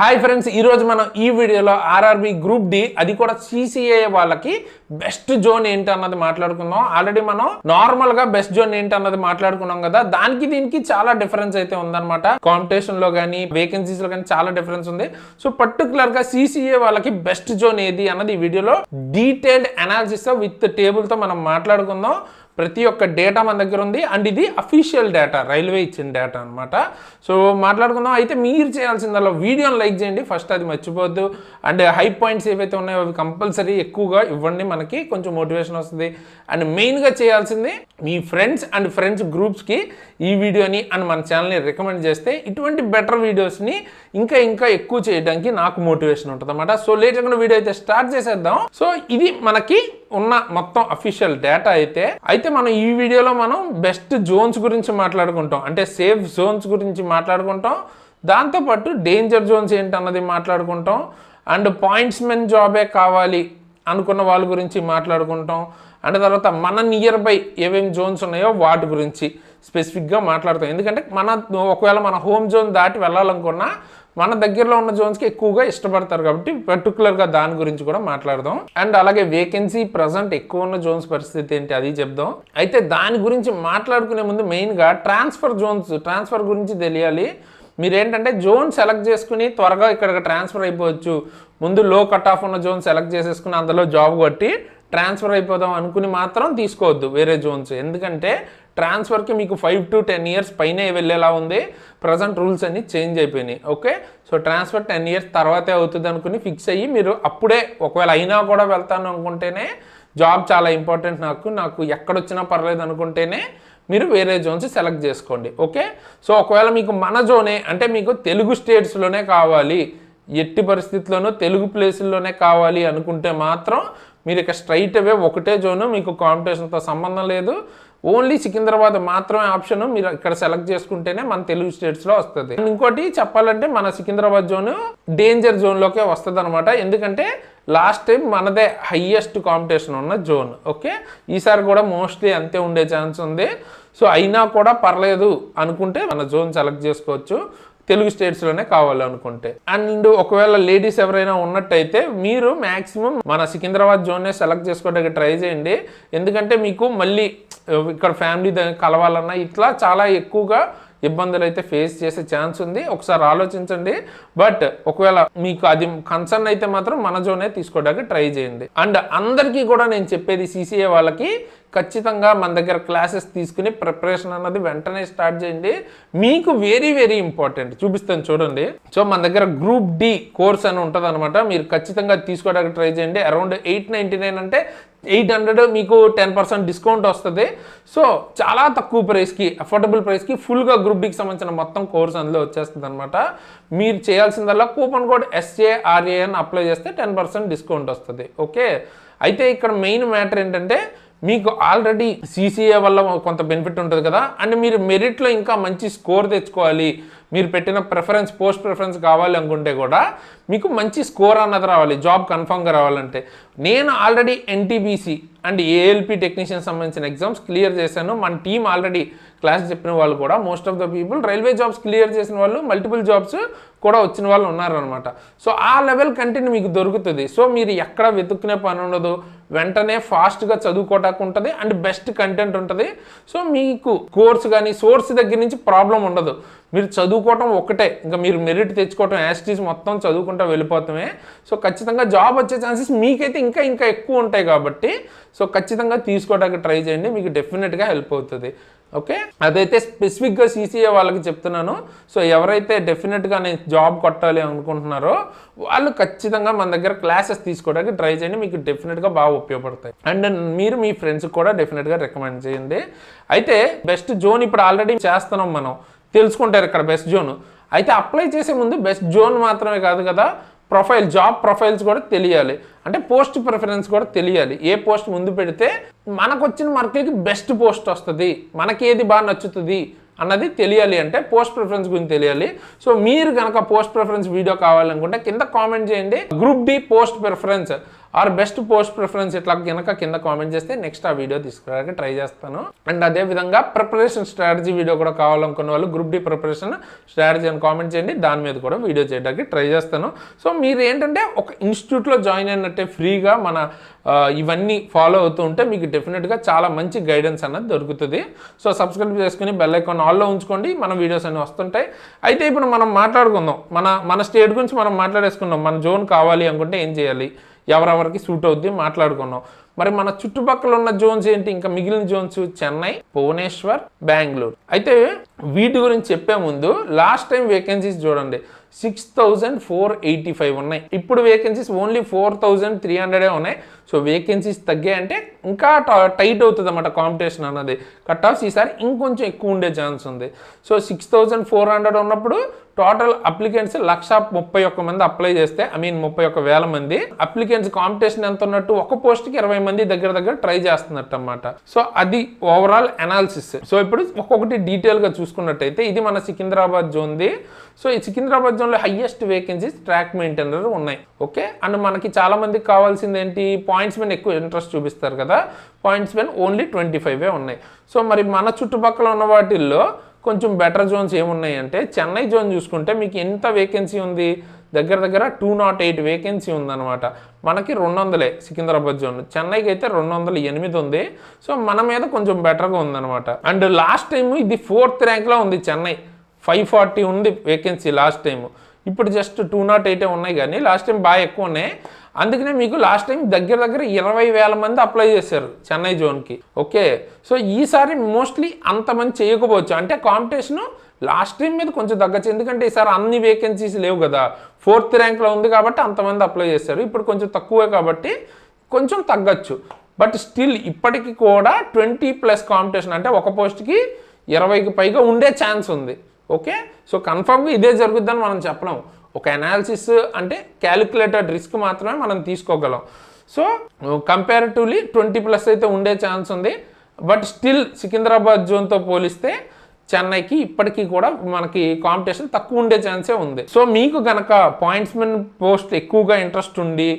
Hi friends, ఈరోజు మనం ఈ వీడియోలో ఆర్ఆర్బి గ్రూప్ డి అది కూడా సిసిఏ వాళ్ళకి బెస్ట్ జోన్ ఏంటి అన్నది మాట్లాడుకుందాం. ఆల్రెడీ మనం నార్మల్ గా బెస్ట్ జోన్ ఏంటి అన్నది మాట్లాడుకున్నాం కదా, దానికి దీనికి చాలా డిఫరెన్స్ అయితే ఉందన్నమాట. కాంపిటీషన్ లో కానీ వేకెన్సీస్ లో కానీ చాలా డిఫరెన్స్ ఉంది. సో పర్టికులర్ గా సిసిఏ వాళ్ళకి బెస్ట్ జోన్ ఏది అన్నది ఈ వీడియోలో డీటెయిల్డ్ అనాలిసిస్ విత్ టేబుల్ తో మనం మాట్లాడుకుందాం. ప్రతి ఒక్క డేటా మన దగ్గర ఉంది అండ్ ఇది అఫీషియల్ డేటా, రైల్వే ఇచ్చిన డేటా అనమాట. సో మాట్లాడుకుందాం. అయితే మీరు చేయాల్సిందల్లా వీడియోని లైక్ చేయండి ఫస్ట్, అది మర్చిపోవద్దు. అండ్ హై పాయింట్స్ ఏవైతే ఉన్నాయో అవి కంపల్సరీ ఎక్కువగా ఇవ్వండి, మనకి కొంచెం మోటివేషన్ వస్తుంది. అండ్ మెయిన్గా చేయాల్సింది మీ ఫ్రెండ్స్ అండ్ ఫ్రెండ్స్ గ్రూప్స్కి ఈ వీడియోని అండ్ మన ఛానల్ని రికమెండ్ చేస్తే ఇటువంటి బెటర్ వీడియోస్ని ఇంకా ఇంకా ఎక్కువ చేయడానికి నాకు మోటివేషన్ ఉంటుంది అనమాట. సో లేట్ చేయకుండా వీడియో అయితే స్టార్ట్ చేసేద్దాం. సో ఇది మనకి ఉన్న మొత్తం అఫీషియల్ డేటా అయితే మనం ఈ వీడియోలో మనం బెస్ట్ జోన్స్ గురించి మాట్లాడుకుంటాం, అంటే సేఫ్ జోన్స్ గురించి మాట్లాడుకుంటాం. దాంతోపాటు డేంజర్ జోన్స్ ఏంటి అన్నది మాట్లాడుకుంటాం. అండ్ పాయింట్స్ మెన్ జాబే కావాలి అనుకున్న వాళ్ళ గురించి మాట్లాడుకుంటాం. అండ్ తర్వాత మన నియర్ బై ఏమేమి జోన్స్ ఉన్నాయో వాటి గురించి స్పెసిఫిక్గా మాట్లాడతాం. ఎందుకంటే ఒకవేళ మన హోమ్ జోన్ దాటి వెళ్ళాలనుకున్నా మన దగ్గరలో ఉన్న జోన్స్కి ఎక్కువగా ఇష్టపడతారు కాబట్టి పర్టికులర్గా దాని గురించి కూడా మాట్లాడదాం. అండ్ అలాగే వేకెన్సీ ప్రజెంట్ ఎక్కువ ఉన్న జోన్స్ పరిస్థితి ఏంటి అది చెప్దాం. అయితే దాని గురించి మాట్లాడుకునే ముందు మెయిన్గా ట్రాన్స్ఫర్ గురించి తెలియాలి. మీరేంటంటే జోన్ సెలెక్ట్ చేసుకుని త్వరగా ఇక్కడికి ట్రాన్స్ఫర్ అయిపోవచ్చు. ముందు లో కట్ ఆఫ్ ఉన్న జోన్ సెలెక్ట్ చేసేసుకుని అందులో జాబ్ కొట్టి ట్రాన్స్ఫర్ అయిపోదాం అనుకుని మాత్రం తీసుకోవద్దు వేరే జోన్స్. ఎందుకంటే ట్రాన్స్ఫర్కి మీకు 5 to 10 years పైనే వెళ్ళేలా ఉంది. ప్రజెంట్ రూల్స్ అన్ని చేంజ్ అయిపోయినాయి. ఓకే, సో ట్రాన్స్ఫర్ 10 years తర్వాతే అవుతుంది అనుకుని ఫిక్స్ అయ్యి మీరు అప్పుడే ఒకవేళ అయినా కూడా వెళ్తాను అనుకుంటేనే, జాబ్ చాలా ఇంపార్టెంట్ నాకు ఎక్కడొచ్చినా పర్లేదు అనుకుంటేనే మీరు వేరే జోన్స్ సెలెక్ట్ చేసుకోండి. ఓకే, సో ఒకవేళ మీకు మన జోనే అంటే మీకు తెలుగు స్టేట్స్లోనే కావాలి, ఎట్టి పరిస్థితుల్లోనూ తెలుగు ప్లేసుల్లోనే కావాలి అనుకుంటే మాత్రం మీరు ఇక స్ట్రైట్ అవే ఒకటే జోను, మీకు కాంపిటీషన్తో సంబంధం లేదు, ఓన్లీ సికింద్రాబాద్ మాత్రమే ఆప్షన్ మీరు ఇక్కడ సెలెక్ట్ చేసుకుంటేనే మన తెలుగు స్టేట్స్లో వస్తుంది. ఇంకోటి చెప్పాలంటే మన సికింద్రాబాద్ జోన్ డేంజర్ జోన్లోకే వస్తుంది అనమాట. ఎందుకంటే లాస్ట్ టైం మనదే హయ్యెస్ట్ కాంపిటీషన్ ఉన్న జోన్. ఓకే, ఈసారి కూడా మోస్ట్లీ అంతే ఉండే ఛాన్స్ ఉంది. సో అయినా కూడా పర్లేదు అనుకుంటే మన జోన్ సెలెక్ట్ చేసుకోవచ్చు తెలుగు స్టేట్స్లోనే కావాలనుకుంటే. అండ్ ఒకవేళ లేడీస్ ఎవరైనా ఉన్నట్టయితే మీరు మ్యాక్సిమం మన సికింద్రాబాద్ జోన్నే సెలెక్ట్ చేసుకోవడానికి ట్రై చేయండి. ఎందుకంటే మీకు మళ్ళీ ఇక్కడ ఫ్యామిలీ కలవాలన్నా ఇట్లా చాలా ఎక్కువగా ఇబ్బందులు అయితే ఫేస్ చేసే ఛాన్స్ ఉంది. ఒకసారి ఆలోచించండి. బట్ ఒకవేళ మీకు అది కన్సర్న్ అయితే మాత్రం మన జోనే తీసుకోవడానికి ట్రై చేయండి. అండ్ అందరికీ కూడా నేను చెప్పేది సిసిఏ వాళ్ళకి ఖచ్చితంగా మన దగ్గర క్లాసెస్ తీసుకుని ప్రిపరేషన్ అన్నది వెంటనే స్టార్ట్ చేయండి. మీకు వెరీ వెరీ ఇంపార్టెంట్ చూపిస్తాను చూడండి. సో మన దగ్గర గ్రూప్ డి కోర్స్ అని ఉంటుంది అనమాట. మీరు ఖచ్చితంగా తీసుకోవడానికి ట్రై చేయండి. అరౌండ్ 899 అంటే 800 మీకు 10% డిస్కౌంట్ వస్తుంది. సో చాలా తక్కువ ప్రైస్కి, అఫోర్డబుల్ ప్రైస్కి ఫుల్గా గ్రూప్ డికి సంబంధించిన మొత్తం కోర్స్ అందులో వచ్చేస్తుంది అనమాట. మీరు చేయాల్సిందల్లా కూపన్ కోడ్ SARAN అప్లై చేస్తే 10% డిస్కౌంట్ వస్తుంది. ఓకే, అయితే ఇక్కడ మెయిన్ మ్యాటర్ ఏంటంటే మీకు ఆల్రెడీ సిసిఏ వల్ల కొంత బెనిఫిట్ ఉంటుంది కదా, అండ్ మీరు మెరిట్లో ఇంకా మంచి స్కోర్ తెచ్చుకోవాలి, మీరు పెట్టిన ప్రిఫరెన్స్ పోస్ట్ ప్రిఫరెన్స్ కావాలి అనుకుంటే కూడా మీకు మంచి స్కోర్ అన్నది రావాలి, జాబ్ కన్ఫర్మ్గా రావాలంటే. నేను already NTPC and ALP technician సంబంధించిన ఎగ్జామ్స్ క్లియర్ చేశాను. మన టీం ఆల్రెడీ క్లాస్ చెప్పిన వాళ్ళు కూడా most of the people railway jobs clear చేసిన వాళ్ళు, మల్టిపుల్ జాబ్స్ కూడా వచ్చిన వాళ్ళు ఉన్నారనమాట. సో ఆ లెవెల్ కంటెంట్ మీకు దొరుకుతుంది. సో మీరు ఎక్కడ వెతుక్కునే పని ఉండదు, వెంటనే ఫాస్ట్గా చదువుకోవటానికి ఉంటుంది అండ్ బెస్ట్ కంటెంట్ ఉంటుంది. సో మీకు కోర్స్ కానీ సోర్స్ దగ్గర నుంచి ప్రాబ్లం ఉండదు. మీరు చదువుకోవటం ఒకటే, ఇంకా మీరు మెరిట్ తెచ్చుకోవటం యాస్టీస్ మొత్తం చదువుకుంటూ వెళ్ళిపోతామే. సో ఖచ్చితంగా జాబ్ వచ్చే ఛాన్సెస్ మీకైతే ఇంకా ఇంకా ఎక్కువ ఉంటాయి కాబట్టి సో ఖచ్చితంగా తీసుకోవడానికి ట్రై చేయండి, మీకు డెఫినెట్గా హెల్ప్ అవుతుంది. ఓకే, అదైతే స్పెసిఫిక్గా సిసిఏ వాళ్ళకి చెప్తున్నాను. సో ఎవరైతే డెఫినెట్గా నేను జాబ్ కొట్టాలి అనుకుంటున్నారో వాళ్ళు ఖచ్చితంగా మన దగ్గర క్లాసెస్ తీసుకోవడానికి ట్రై చేయండి, మీకు డెఫినెట్గా బాగా ఉపయోగపడతాయి. అండ్ మీరు మీ ఫ్రెండ్స్కి కూడా డెఫినెట్గా రికమెండ్ చేయండి. అయితే బెస్ట్ జోన్ ఇప్పుడు ఆల్రెడీ చేస్తున్నాం, మనం తెలుసుకుంటారు ఇక్కడ బెస్ట్ జోన్. అయితే అప్లై చేసే ముందు బెస్ట్ జోన్ మాత్రమే కాదు కదా, జాబ్ ప్రొఫైల్స్ కూడా తెలియాలి, అంటే పోస్ట్ ప్రిఫరెన్స్ కూడా తెలియాలి. ఏ పోస్ట్ ముందు పెడితే మనకు వచ్చిన మార్కులకి బెస్ట్ పోస్ట్ వస్తుంది, మనకి ఏది బాగా నచ్చుతుంది అన్నది తెలియాలి, అంటే పోస్ట్ ప్రిఫరెన్స్ గురించి తెలియాలి. సో మీరు కనుక పోస్ట్ ప్రిఫరెన్స్ వీడియో కావాలనుకుంటే కింద కామెంట్ చేయండి, group D post preference or best post preference ఇట్లా కనుక కింద కామెంట్ చేస్తే నెక్స్ట్ ఆ వీడియో తీసుకురావడానికి ట్రై చేస్తాను. అండ్ అదేవిధంగా ప్రిపరేషన్ స్ట్రాటజీ వీడియో కూడా కావాలనుకున్న వాళ్ళు గ్రూప్ డి ప్రిపరేషన్ స్ట్రాటజీ అని కామెంట్ చేయండి, దాని మీద కూడా వీడియో చేయడానికి ట్రై చేస్తాను. సో మీరు ఏంటంటే ఒక ఇన్స్టిట్యూట్లో జాయిన్ అయినట్టే ఫ్రీగా మన ఇవన్నీ ఫాలో అవుతూ ఉంటే మీకు డెఫినెట్గా చాలా మంచి గైడెన్స్ అన్నది దొరుకుతుంది. సో సబ్స్క్రైబ్ చేసుకుని బెల్ ఐకాన్ ఆల్లో ఉంచుకోండి, మన వీడియోస్ అన్నీ వస్తుంటాయి. అయితే ఇప్పుడు మనం మాట్లాడుకుందాం, మన స్టేట్ గురించి మనం మాట్లాడేసుకున్నాం. మన జోన్ కావాలి అనుకుంటే ఏం చేయాలి, ఎవరెవరికి సూట్ అవుద్ది మాట్లాడుకున్నాం. మరి మన చుట్టుపక్కల ఉన్న జోన్స్ ఏంటి, ఇంకా మిగిలిన జోన్స్ చెన్నై, భువనేశ్వర్, బెంగళూరు. అయితే వీటి గురించి చెప్పే ముందు లాస్ట్ టైం వేకెన్సీస్ చూడండి, 6,485 ఉన్నాయి. ఇప్పుడు వేకెన్సీస్ ఓన్లీ 4,300 ఉన్నాయి. సో వేకెన్సీస్ తగ్గాయంటే ఇంకా టైట్ అవుతుంది అన్నమాట కాంపిటీషన్ అన్నది. కట్ ఆఫ్స్ ఈసారి ఇంకొంచెం ఎక్కువ ఉండే ఛాన్స్ ఉంది. సో 6,400 ఉన్నప్పుడు టోటల్ అప్లికెంట్స్ 1,31,000 మంది అప్లై చేస్తే 31,000 మంది అప్లికెంట్స్. కాంపిటీషన్ ఎంత ఉన్నట్టు ఒక పోస్ట్కి 20 మంది దగ్గర ట్రై చేస్తున్నట్టు అన్నమాట. సో అది ఓవరాల్ అనాలిసిస్. సో ఇప్పుడు ఒక్కొక్కటి డీటెయిల్గా చూసుకున్నట్టయితే ఇది మన సికింద్రాబాద్ జోన్ది. సో ఈ సికింద్రాబాద్ జోన్లో హైయెస్ట్ వేకెన్సీస్ ట్రాక్ మెయింటైనర్ ఉన్నాయి. ఓకే, అండ్ మనకి చాలా మందికి కావాల్సింది ఏంటి, పాయింట్స్ మీద ఎక్కువ ఇంట్రెస్ట్ చూపిస్తారు కదా, పాయింట్స్ మీద ఓన్లీ 25 ఉన్నాయి. సో మరి మన చుట్టుపక్కల ఉన్న వాటిల్లో కొంచెం బెటర్ జోన్స్ ఏమున్నాయి అంటే చెన్నై జోన్ చూసుకుంటే మీకు ఎంత వేకెన్సీ ఉంది, దగ్గర 208 వేకెన్సీ ఉందన్నమాట. మనకి 200 సికింద్రాబాద్ జోన్, చెన్నైకి అయితే 208 ఉంది. సో మన మీద కొంచెం బెటర్గా ఉందన్నమాట. అండ్ లాస్ట్ టైం ఇది 4th ర్యాంక్లో ఉంది చెన్నై, 540 ఉంది వేకెన్సీ లాస్ట్ టైం. ఇప్పుడు జస్ట్ 208 ఉన్నాయి, కానీ లాస్ట్ టైం బాగా ఎక్కువ ఉన్నాయి. అందుకనే మీకు లాస్ట్ టైం దగ్గర 20,000 మంది అప్లై చేశారు చెన్నై జోన్కి. ఓకే, సో ఈసారి మోస్ట్లీ అంతమంది చేయకపోవచ్చు, అంటే కాంపిటీషన్ లాస్ట్ టైం మీద కొంచెం తగ్గచ్చు. ఎందుకంటే ఈసారి అన్ని వేకెన్సీస్ లేవు కదా, 4th ర్యాంక్లో ఉంది కాబట్టి అంతమంది అప్లై చేశారు. ఇప్పుడు కొంచెం తక్కువే కాబట్టి కొంచెం తగ్గచ్చు. బట్ స్టిల్ ఇప్పటికీ కూడా 20+ కాంపిటీషన్, అంటే ఒక పోస్ట్కి 20కి పైగా ఉండే ఛాన్స్ ఉంది. ఓకే, సో కన్ఫర్మ్గా ఇదే జరుగుద్దని మనం చెప్పలేం. ఒక అనాలిసిస్ అంటే క్యాలిక్యులేటెడ్ రిస్క్ మాత్రమే మనం తీసుకోగలం. సో కంపారిటివ్లీ 20+ అయితే ఉండే ఛాన్స్ ఉంది. బట్ స్టిల్ సికింద్రాబాద్ జోన్తో పోలిస్తే చెన్నైకి ఇప్పటికీ కూడా మనకి కాంపిటీషన్ తక్కువ ఉండే ఛాన్సే ఉంది. సో మీకు కనుక పాయింట్స్మెన్ పోస్ట్ ఎక్కువగా ఇంట్రెస్ట్ ఉండి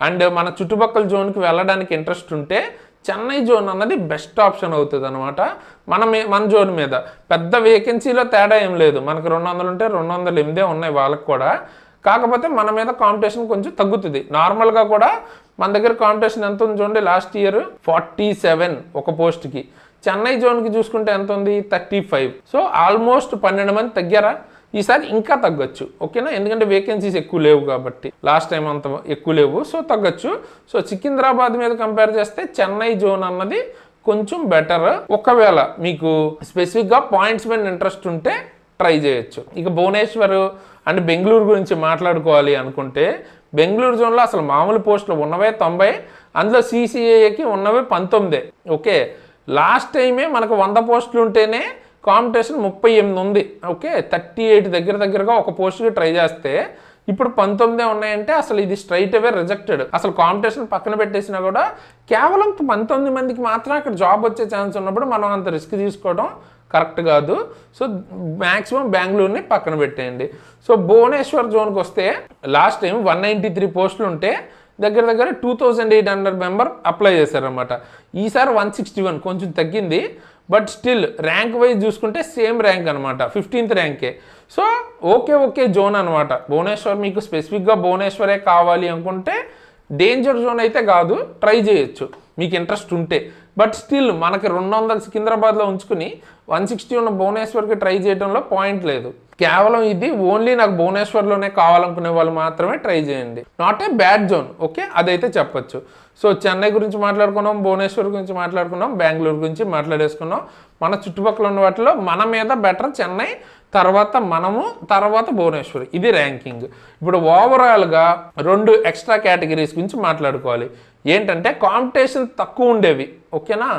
అండ్ మన చుట్టుపక్కల జోన్కి వెళ్ళడానికి ఇంట్రెస్ట్ ఉంటే చెన్నై జోన్ అన్నది బెస్ట్ ఆప్షన్ అవుతుంది అనమాట. మన జోన్ మీద పెద్ద వేకెన్సీలో తేడా ఏం లేదు, మనకు 200 ఉంటే 208 ఉన్నాయి వాళ్ళకి కూడా. కాకపోతే మన మీద కాంపిటీషన్ కొంచెం తగ్గుతుంది. నార్మల్గా కూడా మన దగ్గర కాంపిటీషన్ ఎంత ఉంది చూడండి, లాస్ట్ ఇయర్ 47 ఒక పోస్ట్కి. చెన్నై జోన్కి చూసుకుంటే ఎంత ఉంది, 35. సో ఆల్మోస్ట్ 12 మంది తగ్గారా, ఈసారి ఇంకా తగ్గొచ్చు. ఓకేనా, ఎందుకంటే వేకెన్సీస్ ఎక్కువ లేవు కాబట్టి, లాస్ట్ టైం అంత ఎక్కువ లేవు. సో తగ్గొచ్చు. సో సికింద్రాబాద్ మీద కంపేర్ చేస్తే చెన్నై జోన్ అన్నది కొంచెం బెటర్. ఒకవేళ మీకు స్పెసిఫిక్గా పాయింట్స్ మీద ఇంట్రెస్ట్ ఉంటే ట్రై చేయొచ్చు. ఇక భువనేశ్వర్ అండ్ బెంగళూరు గురించి మాట్లాడుకోవాలి అనుకుంటే బెంగళూరు జోన్లో అసలు మామూలు పోస్టులు ఉన్నవే 90, అందులో CCAకి ఉన్నవే 19. ఓకే, లాస్ట్ టైమే మనకు 100 పోస్టులు ఉంటేనే కాంపిటీషన్ 38 ఉంది. ఓకే, 38 దగ్గరగా ఒక పోస్ట్కి ట్రై చేస్తే ఇప్పుడు 19 ఉన్నాయంటే అసలు ఇది స్ట్రైట్ అవే రిజెక్టెడ్. అసలు కాంపిటీషన్ పక్కన పెట్టేసినా కూడా కేవలం 19 మందికి మాత్రం అక్కడ జాబ్ వచ్చే ఛాన్స్ ఉన్నప్పుడు మనం అంత రిస్క్ తీసుకోవడం కరెక్ట్ కాదు. సో మ్యాక్సిమం బెంగళూరుని పక్కన పెట్టేయండి. సో భువనేశ్వర్ జోన్కి వస్తే లాస్ట్ టైం 193 పోస్టులు ఉంటే దగ్గర 2,800 మెంబర్ అప్లై చేశారనమాట. ఈసారి 161, కొంచెం తగ్గింది. బట్ స్టిల్ ర్యాంక్ వైజ్ చూసుకుంటే సేమ్ ర్యాంక్ అనమాట, 15th ర్యాంకే. సో ఓకే జోన్ అనమాట భువనేశ్వర్. మీకు స్పెసిఫిక్గా భువనేశ్వరే కావాలి అనుకుంటే డేంజర్ జోన్ అయితే కాదు, ట్రై చేయొచ్చు మీకు ఇంట్రెస్ట్ ఉంటే. బట్ స్టిల్ మనకి 200 సికింద్రాబాద్లో ఉంచుకుని 160 ఉన్న భువనేశ్వర్కి ట్రై చేయడంలో పాయింట్ లేదు. కేవలం ఇది ఓన్లీ నాకు భువనేశ్వర్లోనే కావాలనుకునే వాళ్ళు మాత్రమే ట్రై చేయండి. Not a bad zone. Okay, అదైతే చెప్పచ్చు. సో చెన్నై గురించి మాట్లాడుకున్నాం, భువనేశ్వర్ గురించి మాట్లాడుకున్నాం, బెంగళూరు గురించి మాట్లాడేసుకున్నాం. మన చుట్టుపక్కల ఉన్న వాటిలో మన మీద బెటర్ చెన్నై, తర్వాత భువనేశ్వర్. ఇది ర్యాంకింగ్. ఇప్పుడు ఓవరాల్గా 2 ఎక్స్ట్రా కేటగిరీస్ గురించి మాట్లాడుకోవాలి. ఏంటంటే కాంపిటీషన్ తక్కువ ఉండేవి. ఓకేనా,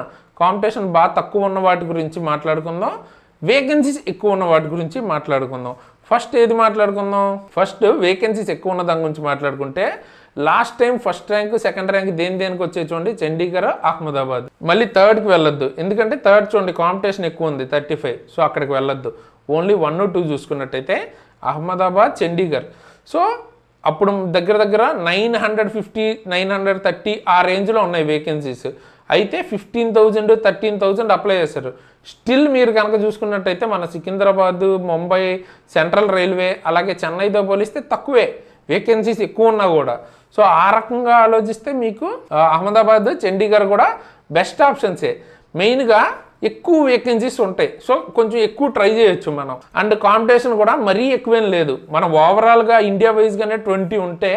కాంపిటీషన్ బాగా తక్కువ ఉన్న వాటి గురించి మాట్లాడుకుందాం, వేకెన్సీస్ ఎక్కువ ఉన్న వాటి గురించి మాట్లాడుకుందాం. ఫస్ట్ ఏది మాట్లాడుకుందాం, ఫస్ట్ వేకెన్సీస్ ఎక్కువ ఉన్న దాని గురించి మాట్లాడుకుంటే last time 1st rank 2nd rank దేనికి వచ్చే చూడండి, చండీగఢ్, అహ్మదాబాద్. మళ్ళీ 3ర్డ్కి వెళ్ళొద్దు, ఎందుకంటే 3ర్డ్ చూడండి కాంపిటీషన్ ఎక్కువ ఉంది 35. సో అక్కడికి వెళ్ళొద్దు. ఓన్లీ 1 or 2 చూసుకున్నట్టయితే అహ్మదాబాద్, చండీగఢ్. సో అప్పుడు దగ్గర దగ్గర 950 930 ఆ రేంజ్లో ఉన్నాయి వేకెన్సీస్. అయితే 15,000 13,000 అప్లై చేశారు. స్టిల్ మీరు కనుక చూసుకున్నట్టయితే మన సికింద్రాబాద్, ముంబై, సెంట్రల్ రైల్వే అలాగే చెన్నైతో పోలిస్తే తక్కువే వేకెన్సీస్ ఎక్కువ ఉన్నా కూడా. సో ఆ రకంగా ఆలోచిస్తే మీకు అహ్మదాబాద్, చండీగఢ్ కూడా బెస్ట్ ఆప్షన్సే. మెయిన్గా ఎక్కువ వేకెన్సీస్ ఉంటాయి, సో కొంచెం ఎక్కువ ట్రై చేయొచ్చు మనం. అండ్ కాంపిటీషన్ కూడా మరీ ఎక్కువేం లేదు. మనం ఓవరాల్గా ఇండియా వైజ్గానే 20 ఉంటే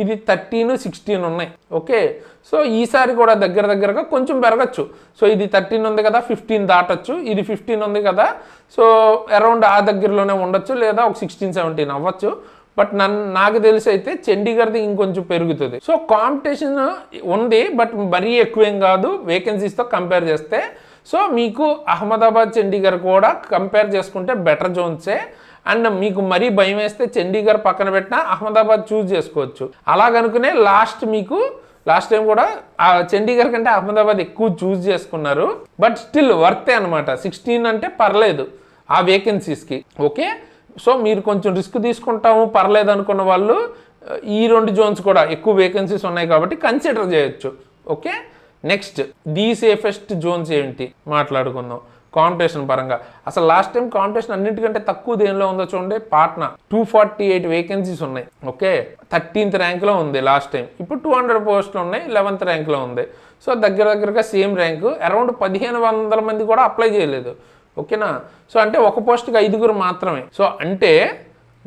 ఇది 13, 16 ఉన్నాయి. ఓకే, సో ఈసారి కూడా దగ్గరగా కొంచెం పెరగచ్చు. సో ఇది 13 ఉంది కదా, 15 దాటచ్చు. ఇది 15 ఉంది కదా, సో అరౌండ్ ఆ దగ్గరలోనే ఉండొచ్చు, లేదా ఒక 16, 17 అవ్వచ్చు. బట్ నాకు తెలిసి అయితే చండీగఢ్ది ఇంకొంచెం పెరుగుతుంది. సో కాంపిటీషన్ ఉంది, బట్ మరీ ఎక్కువేం కాదు వేకెన్సీస్తో కంపేర్ చేస్తే. సో మీకు అహ్మదాబాద్, చండీగఢ్ కూడా కంపేర్ చేసుకుంటే బెటర్ జోన్సే. అండ్ మీకు మరీ భయం వేస్తే చండీగఢ్ పక్కన పెట్టినా అహ్మదాబాద్ చూస్ చేసుకోవచ్చు. అలాగనుకునే లాస్ట్ టైం కూడా ఆ చండీగఢ్ కంటే అహ్మదాబాద్ ఎక్కువ చూస్ చేసుకున్నారు. బట్ స్టిల్ వర్తే అనమాట. 16 అంటే పర్లేదు ఆ వేకెన్సీస్కి. ఓకే, సో మీరు కొంచెం రిస్క్ తీసుకుంటాము పర్లేదు అనుకున్న వాళ్ళు ఈ 2 జోన్స్ కూడా ఎక్కువ వేకెన్సీస్ ఉన్నాయి కాబట్టి కన్సిడర్ చేయొచ్చు. Okay, next the safest zones ఏంటి మాట్లాడుకుందాం కాంపిటీషన్ పరంగా. అసలు లాస్ట్ టైం కాంపిటీషన్ అన్నింటికంటే తక్కువ దేనిలో ఉందో చూడండి, పాట్నా 248 వేకెన్సీస్ ఉన్నాయి. ఓకే, 13th ర్యాంక్లో ఉంది లాస్ట్ టైం. ఇప్పుడు 200 పోస్టులు ఉన్నాయి, 11th ర్యాంక్లో ఉంది. సో దగ్గరగా సేమ్ ర్యాంకు. అరౌండ్ 1500 మంది కూడా అప్లై చేయలేదు. ఓకేనా, సో అంటే ఒక పోస్ట్కి 5 మాత్రమే. సో అంటే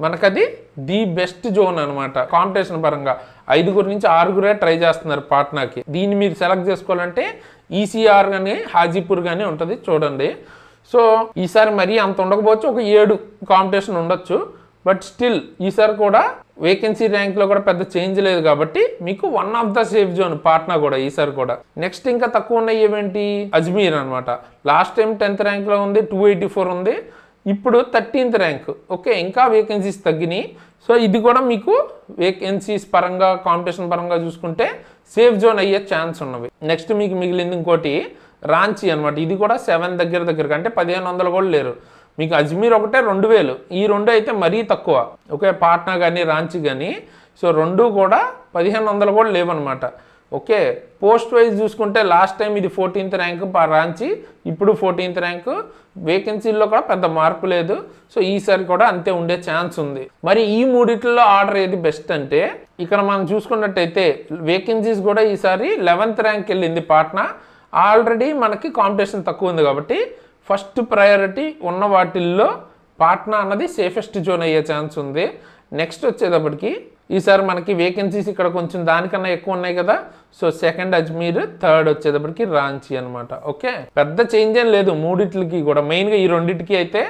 మనకది ది బెస్ట్ జోన్ అనమాట కాంపిటీషన్ పరంగా. 5 నుంచి 6 ట్రై చేస్తున్నారు పాట్నాకి. దీన్ని మీరు సెలెక్ట్ చేసుకోవాలంటే ఈసీఆర్ కానీ హాజీపూర్ కానీ ఉంటుంది చూడండి. సో ఈసారి మరీ అంత ఉండకపోవచ్చు, ఒక 7 కాంపిటీషన్ ఉండొచ్చు. బట్ స్టిల్ ఈసారి కూడా వేకెన్సీ ర్యాంక్లో కూడా పెద్ద చేంజ్ లేదు కాబట్టి మీకు one of the safe zone Patna కూడా ఈసారి కూడా. నెక్స్ట్ ఇంకా తక్కువ ఉన్నాయి ఏమేంటి, అజ్మీర్ అనమాట. లాస్ట్ టైం 10th ర్యాంక్లో ఉంది, 284 ఉంది. ఇప్పుడు 13th ర్యాంక్. ఓకే, ఇంకా వేకెన్సీస్ తగ్గినాయి. సో ఇది కూడా మీకు వేకెన్సీస్ పరంగా కాంపిటీషన్ పరంగా చూసుకుంటే సేఫ్ జోన్ అయ్యే ఛాన్స్ ఉన్నవి. నెక్స్ట్ మీకు మిగిలింది ఇంకోటి రాంచీ అనమాట. ఇది కూడా 7 దగ్గరగా, అంటే 1500 కూడా లేరు. మీకు అజ్మీర్ ఒకటే 2000. ఈ 2 అయితే మరీ తక్కువ. ఓకే, పాట్నా కానీ రాంచీ కానీ. సో 2 కూడా 1500 కూడా లేవన్నమాట. ఓకే, పోస్ట్ వైజ్ చూసుకుంటే లాస్ట్ టైం ఇది 14th ర్యాంక్ రాంచీ, ఇప్పుడు 14th ర్యాంకు. వేకెన్సీల్లో కూడా పెద్ద మార్పు లేదు. సో ఈసారి కూడా అంతే ఉండే ఛాన్స్ ఉంది. మరి ఈ మూడిట్లో ఆర్డర్ ఏది బెస్ట్ అంటే, ఇక్కడ మనం చూసుకున్నట్టయితే వేకెన్సీస్ కూడా ఈసారి 11th ర్యాంక్ వెళ్ళింది పాట్నా. ఆల్రెడీ మనకి కాంపిటీషన్ తక్కువ ఉంది కాబట్టి ఫస్ట్ ప్రయారిటీ ఉన్న వాటిల్లో పాట్నా అన్నది సేఫెస్ట్ జోన్ అయ్యే ఛాన్స్ ఉంది. నెక్స్ట్ వచ్చేటప్పటికి ఈసారి మనకి వేకెన్సీస్ ఇక్కడ కొంచెం దానికన్నా ఎక్కువ ఉన్నాయి కదా. సో సెకండ్ అజ్మీర్, థర్డ్ వచ్చేటప్పటికి రాంచీ అనమాట. ఓకే, పెద్ద చేంజ్ ఏం లేదు మూడిట్లకి కూడా. మెయిన్గా ఈ 2టికి అయితే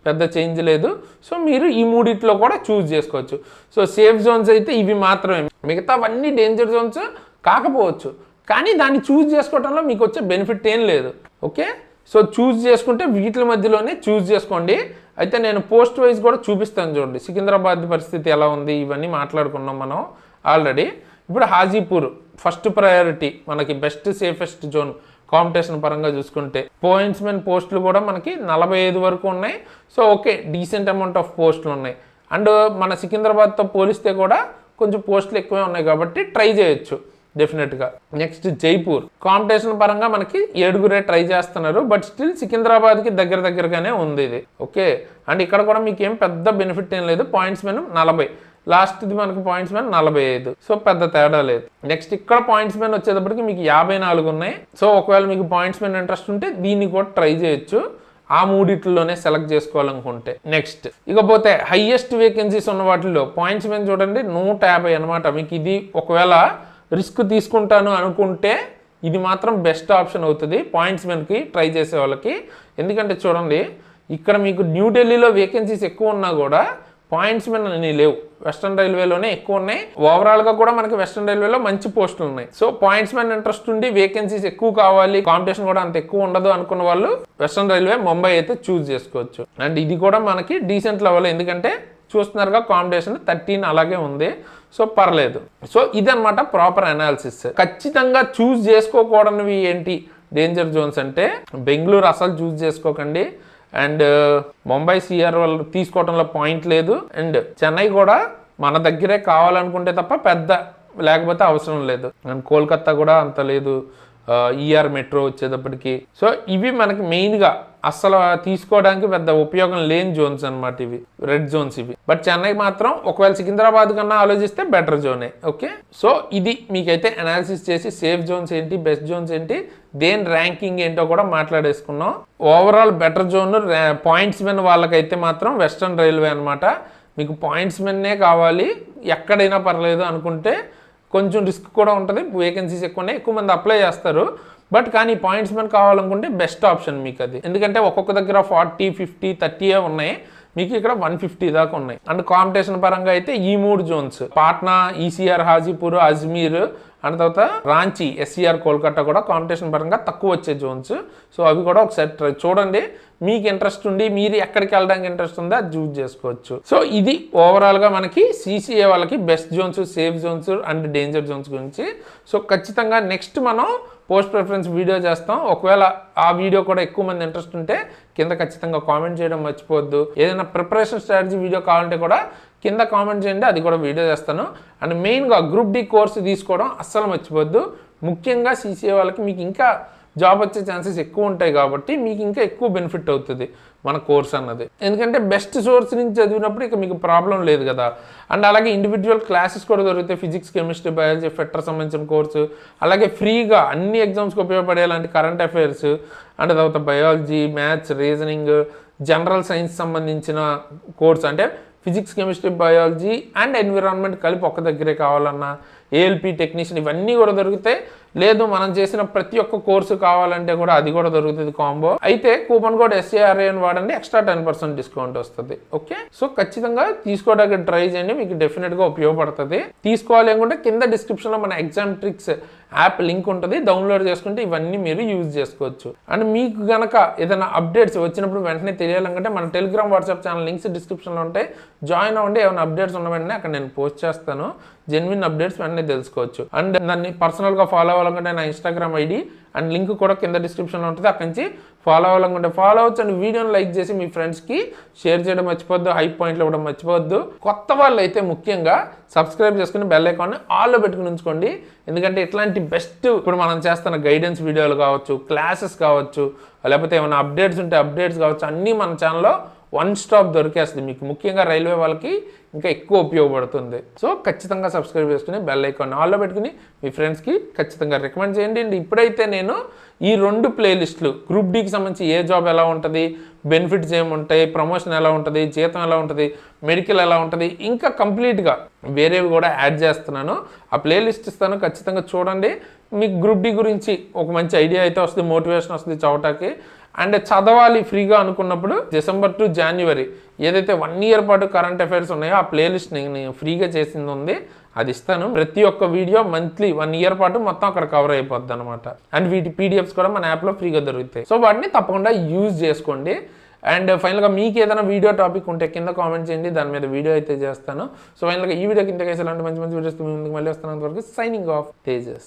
పెద్ద చేంజ్ లేదు. సో మీరు ఈ 3 కూడా చూస్ చేసుకోవచ్చు. సో సేఫ్ జోన్స్ అయితే ఇవి మాత్రమే. మిగతావన్నీ డేంజర్ జోన్స్ కాకపోవచ్చు, కానీ దాన్ని చూస్ చేసుకోవడంలో మీకు వచ్చే బెనిఫిట్ ఏం లేదు. ఓకే, సో చూస్ చేసుకుంటే వీటి మధ్యలోనే చూస్ చేసుకోండి. అయితే నేను పోస్ట్ వైజ్ కూడా చూపిస్తాను చూడండి, సికింద్రాబాద్ పరిస్థితి ఎలా ఉంది ఇవన్నీ మాట్లాడుకున్నాం మనం ఆల్రెడీ. ఇప్పుడు హాజీపూర్ ఫస్ట్ ప్రయారిటీ మనకి బెస్ట్ సేఫెస్ట్ జోన్ కాంపిటీషన్ పరంగా చూసుకుంటే. పోయిన్స్మెన్ పోస్టులు కూడా మనకి 45 వరకు ఉన్నాయి. So okay, decent amount of పోస్టులు ఉన్నాయి. అండ్ మన సికింద్రాబాద్తో పోలిస్తే కూడా కొంచెం పోస్టులు ఎక్కువే ఉన్నాయి కాబట్టి ట్రై చేయొచ్చు డెఫినెట్గా. నెక్స్ట్ జైపూర్ కాంపిటీషన్ పరంగా మనకి 7 ట్రై చేస్తున్నారు. బట్ స్టిల్ సికింద్రాబాద్కి దగ్గరగానే ఉంది ఇది. ఓకే, అండ్ ఇక్కడ కూడా మీకు ఏం పెద్ద బెనిఫిట్ ఏం లేదు. పాయింట్స్ మెన్ 40, లాస్ట్ది మనకి పాయింట్స్ మెన్ 45. సో పెద్ద తేడా లేదు. నెక్స్ట్ ఇక్కడ పాయింట్స్ మెన్ వచ్చేటప్పటికి మీకు 54 ఉన్నాయి. సో ఒకవేళ మీకు పాయింట్స్ మెన్ ఇంట్రెస్ట్ ఉంటే దీన్ని కూడా ట్రై చేయొచ్చు, ఆ 3 సెలెక్ట్ చేసుకోవాలనుకుంటే. నెక్స్ట్ ఇకపోతే హైయెస్ట్ వేకెన్సీస్ ఉన్న వాటిల్లో పాయింట్స్ మెన్ చూడండి 150 అనమాట. మీకు ఇది ఒకవేళ రిస్క్ తీసుకుంటాను అనుకుంటే ఇది మాత్రం బెస్ట్ ఆప్షన్ అవుతుంది పాయింట్స్ మెన్కి ట్రై చేసే వాళ్ళకి. ఎందుకంటే చూడండి, ఇక్కడ మీకు న్యూఢిల్లీలో వేకెన్సీస్ ఎక్కువ ఉన్నా కూడా పాయింట్స్ మెన్ అన్నీ లేవు. వెస్టర్న్ రైల్వేలోనే ఎక్కువ ఉన్నాయి. ఓవరాల్గా కూడా మనకి వెస్టర్న్ రైల్వేలో మంచి పోస్టులు ఉన్నాయి. సో పాయింట్స్ మెన్ ఇంట్రెస్ట్ ఉండి వేకెన్సీస్ ఎక్కువ కావాలి, కాంపిటీషన్ కూడా అంత ఎక్కువ ఉండదు అనుకున్న వాళ్ళు వెస్టర్న్ రైల్వే, ముంబై అయితే చూస్ చేసుకోవచ్చు. అండ్ ఇది కూడా మనకి డీసెంట్ లెవెల్, ఎందుకంటే చూస్తున్నారుగా కాంపిటీషన్ 13 అలాగే ఉంది. సో పర్లేదు. సో ఇదనమాట ప్రాపర్ అనాలిసిస్. ఖచ్చితంగా చూస్ చేసుకోకూడనివి ఏంటి డేంజర్ జోన్స్ అంటే, బెంగళూరు అసలు చూస్ చేసుకోకండి. అండ్ ముంబై సిఆర్ వాళ్ళు తీసుకోవడంలో పాయింట్ లేదు. అండ్ చెన్నై కూడా మన దగ్గరే కావాలనుకుంటే తప్ప పెద్ద లేకపోతే అవసరం లేదు. అండ్ కోల్కత్తా కూడా అంత లేదు, ఈఆర్ మెట్రో వచ్చేటప్పటికి. సో ఇవి మనకి మెయిన్గా అస్సలు తీసుకోవడానికి పెద్ద ఉపయోగం లేని జోన్స్ అనమాట, ఇవి రెడ్ జోన్స్ ఇవి. బట్ చెన్నై మాత్రం ఒకవేళ సికింద్రాబాద్ కన్నా ఆలోచిస్తే బెటర్ జోనే. ఓకే, సో ఇది మీకైతే అనాలిసిస్ చేసి సేఫ్ జోన్స్ ఏంటి, బెస్ట్ జోన్స్ ఏంటి, దేని ర్యాంకింగ్ ఏంటో కూడా మాట్లాడేసుకున్నాం. Overall better zone points men వాళ్ళకైతే మాత్రం వెస్టర్న్ రైల్వే అనమాట. మీకు పాయింట్స్ మెన్నే కావాలి ఎక్కడైనా పర్లేదు అనుకుంటే కొంచెం రిస్క్ కూడా ఉంటుంది, వేకెన్సీస్ ఎక్కువ మంది అప్లై చేస్తారు. బట్ కానీ పాయింట్స్ మెన్ కావాలనుకుంటే బెస్ట్ ఆప్షన్ మీకు అది. ఎందుకంటే ఒక్కొక్క దగ్గర 40, 50, 30 ఉన్నాయి, మీకు ఇక్కడ 150 దాకా ఉన్నాయి. అండ్ కాంపిటీషన్ పరంగా అయితే ఈ 3 zones Patna, ECR Hajipur, Ajmer and తర్వాత రాంచీ, ఎస్సీఆర్ కోల్కతా కూడా కాంపిటీషన్ పరంగా తక్కువ వచ్చే జోన్స్. సో అవి కూడా ఒకసారి చూడండి, మీకు ఇంట్రెస్ట్ ఉండి మీరు ఎక్కడికి వెళ్ళడానికి ఇంట్రెస్ట్ ఉందో అది చూస్ చేసుకోవచ్చు. సో ఇది ఓవరాల్గా మనకి సిసిఏ వాళ్ళకి best zones, safe zones and danger zones గురించి. సో ఖచ్చితంగా నెక్స్ట్ మనం పోస్ట్ ప్రిఫరెన్స్ వీడియో చేస్తాం. ఒకవేళ ఆ వీడియో కూడా ఎక్కువ మంది ఇంట్రెస్ట్ ఉంటే కింద ఖచ్చితంగా కామెంట్ చేయడం మర్చిపోవద్దు. ఏదైనా ప్రిపరేషన్ స్ట్రాటజీ వీడియో కావాలంటే కూడా కింద కామెంట్ చేయండి, అది కూడా వీడియో చేస్తాను. అండ్ మెయిన్గా గ్రూప్ డి కోర్సు తీసుకోవడం అస్సలు మర్చిపోవద్దు. ముఖ్యంగా సిసిఏ వాళ్ళకి మీకు ఇంకా జాబ్ వచ్చే ఛాన్సెస్ ఎక్కువ ఉంటాయి కాబట్టి మీకు ఇంకా ఎక్కువ బెనిఫిట్ అవుతుంది మన కోర్స్ అన్నది. ఎందుకంటే బెస్ట్ సోర్స్ నుంచి చదివినప్పుడు ఇక మీకు ప్రాబ్లం లేదు కదా. అండ్ అలాగే ఇండివిజువల్ క్లాసెస్ కూడా దొరుకుతాయి, ఫిజిక్స్, కెమిస్ట్రీ, బయాలజీ, ఫెటర్ సంబంధించిన కోర్సు. అలాగే ఫ్రీగా అన్ని ఎగ్జామ్స్కి ఉపయోగపడేలాంటి కరెంట్ అఫైర్స్ అండ్ తర్వాత biology, maths, reasoning, general science సంబంధించిన కోర్స్ అంటే physics, chemistry, biology and environment కలిపి ఒక్క దగ్గరే కావాలన్నా, ఏఎల్పి టెక్నీషియన్ ఇవన్నీ కూడా దొరుకుతాయి. లేదు మనం చేసిన ప్రతి ఒక్క కోర్సు కావాలంటే కూడా అది కూడా దొరుకుతుంది కాంబో. అయితే కూపన్ కోడ్ SARA అని వాడండి, ఎక్స్ట్రా 10% డిస్కౌంట్ వస్తుంది. ఓకే, సో ఖచ్చితంగా తీసుకోవడానికి ట్రై చేయండి, మీకు డెఫినెట్గా ఉపయోగపడుతుంది. తీసుకోవాలి అనుకుంటే కింద డిస్క్రిప్షన్లో మన ఎగ్జామ్ ట్రిక్స్ యాప్ లింక్ ఉంటుంది, డౌన్లోడ్ చేసుకుంటే ఇవన్నీ మీరు యూజ్ చేసుకోవచ్చు. అండ్ మీకు గనక ఏదైనా అప్డేట్స్ వచ్చినప్పుడు వెంటనే తెలియాలంటే మన టెలిగ్రామ్, వాట్సాప్ ఛానల్ లింక్స్ డిస్క్రిప్షన్లో ఉంటాయి, జాయిన్ అవ్వండి. ఏమైనా అప్డేట్స్ ఉన్న వెంటనే అక్కడ నేను పోస్ట్ చేస్తాను, జెన్యున్ అప్డేట్స్ వెంటనే తెలుసుకోవచ్చు. అండ్ దాన్ని పర్సనల్గా ఫాలో అవ్వాలనుకుంటే నా ఇన్స్టాగ్రామ్ ఐడి అండ్ లింక్ కూడా కింద డిస్క్రిప్షన్లో ఉంటుంది, అక్కడి నుంచి ఫాలో అవ్వాలనుకుంటే ఫాలో అవచ్చు. అండ్ వీడియోని లైక్ చేసి మీ ఫ్రెండ్స్కి షేర్ చేయడం మర్చిపోవద్దు, హై పాయింట్లు ఇవ్వడం మర్చిపోవద్దు. కొత్త వాళ్ళు అయితే ముఖ్యంగా సబ్స్క్రైబ్ చేసుకుని బెల్ ఐకాన్ని ఆల్లో పెట్టుకుని ఉంచుకోండి. ఎందుకంటే ఇట్లాంటి బెస్ట్ ఇప్పుడు మనం చేస్తున్న గైడెన్స్ వీడియోలు కావచ్చు, క్లాసెస్ కావచ్చు, లేకపోతే ఏమైనా అప్డేట్స్ ఉంటే అప్డేట్స్ కావచ్చు, అన్నీ మన ఛానల్లో వన్ స్టాప్ దొరికేస్తుంది. మీకు ముఖ్యంగా రైల్వే వాళ్ళకి ఇంకా ఎక్కువ ఉపయోగపడుతుంది. సో ఖచ్చితంగా సబ్స్క్రైబ్ చేసుకుని బెల్ ఐకాన్ ఆల్లో పెట్టుకుని మీ ఫ్రెండ్స్కి ఖచ్చితంగా రికమెండ్ చేయండి. అండ్ ఇప్పుడైతే నేను ఈ 2 ప్లేలిస్టులు గ్రూప్ డీకి సంబంధించి ఏ జాబ్ ఎలా ఉంటుంది, బెనిఫిట్స్ ఏముంటాయి, ప్రమోషన్ ఎలా ఉంటుంది, జీతం ఎలా ఉంటుంది, మెడికల్ ఎలా ఉంటుంది, ఇంకా కంప్లీట్గా వేరేవి కూడా యాడ్ చేస్తున్నాను. ఆ ప్లేలిస్ట్ ఇస్తాను, ఖచ్చితంగా చూడండి. మీకు గ్రూప్ డి గురించి ఒక మంచి ఐడియా అయితే వస్తుంది, మోటివేషన్ వస్తుంది చదవటానికి. అండ్ చదవాలి ఫ్రీగా అనుకున్నప్పుడు డిసెంబర్ టు జనవరి ఏదైతే 1 year పాటు కరెంట్ అఫైర్స్ ఉన్నాయో ఆ ప్లేలిస్ట్ నేను ఫ్రీగా చేసింది ఉంది, అది ఇస్తాను. ప్రతి ఒక్క వీడియో మంత్లీ 1 year పాటు మొత్తం అక్కడ కవర్ అయిపోద్ది అనమాట. అండ్ వీటి PDFs కూడా మన యాప్లో ఫ్రీగా దొరుకుతాయి. సో వాటిని తప్పకుండా యూజ్ చేసుకోండి. అండ్ ఫైనల్గా మీకు ఏదైనా వీడియో టాపిక్ ఉంటే కింద కామెంట్ చేయండి, దాని మీద వీడియో అయితే చేస్తాను. సో ఫైనల్గా ఈ వీడియోకి ఇంతకైతే ఇలాంటి మంచి మంచి వీడియోస్ ముందుకు మళ్ళీ వస్తాను. అంతవరకు సైనింగ్ ఆఫ్, తేజస్.